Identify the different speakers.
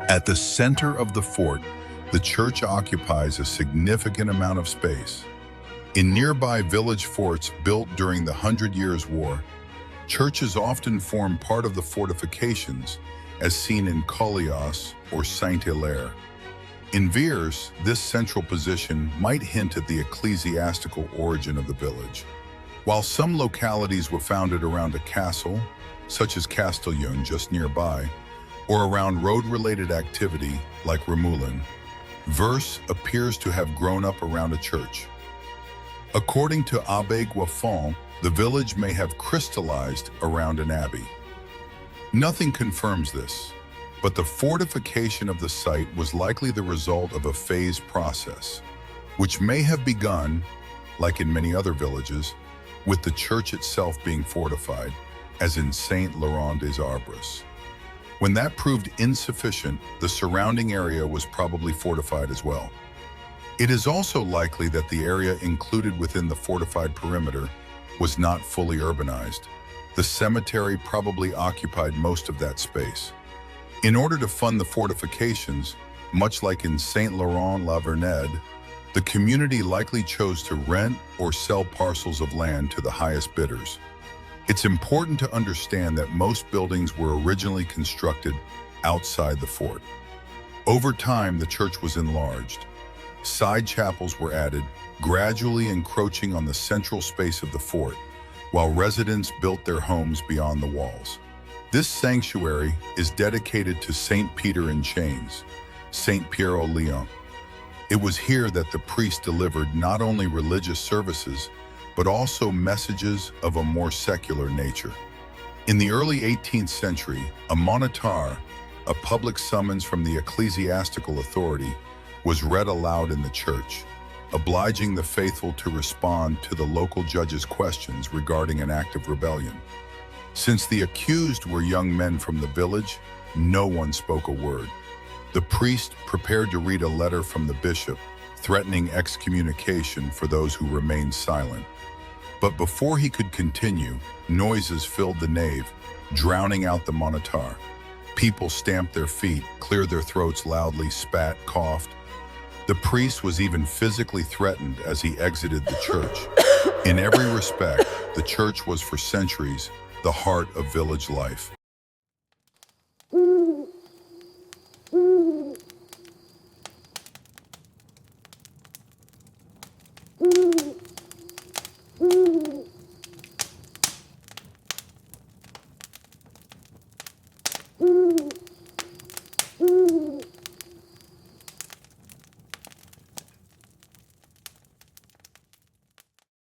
Speaker 1: At the center of the fort, the church occupies a significant amount of space. In nearby village forts built during the Hundred Years' War, churches often form part of the fortifications, as seen in Collias or Saint-Hilaire. In Vers, this central position might hint at the ecclesiastical origin of the village. While some localities were founded around a castle, such as Castellon just nearby, or around road-related activity like Remoulin, Vers appears to have grown up around a church. According to Abbé Guaffon, the village may have crystallized around an abbey. Nothing confirms this, but the fortification of the site was likely the result of a phased process, which may have begun, like in many other villages, with the church itself being fortified, as in Saint-Laurent-des-Arbres. When that proved insufficient, the surrounding area was probably fortified as well. It is also likely that the area included within the fortified perimeter was not fully urbanized. The cemetery probably occupied most of that space. In order to fund the fortifications, much like in Saint-Laurent-la-Vernède, the community likely chose to rent or sell parcels of land to the highest bidders. It's important to understand that most buildings were originally constructed outside the fort. Over time, the church was enlarged. Side chapels were added, gradually encroaching on the central space of the fort, while residents built their homes beyond the walls. This sanctuary is dedicated to Saint Peter in Chains, Saint Pierre au Lion. It was here that the priest delivered not only religious services, but also messages of a more secular nature. In the early 18th century, a moniteur, a public summons from the ecclesiastical authority, was read aloud in the church, obliging the faithful to respond to the local judge's questions regarding an act of rebellion. Since the accused were young men from the village, no one spoke a word. The priest prepared to read a letter from the bishop, threatening excommunication for those who remained silent. But before he could continue, noises filled the nave, drowning out the moniteur. People stamped their feet, cleared their throats loudly, spat, coughed. The priest was even physically threatened as he exited the church. In every respect, the church was for centuries the heart of village life.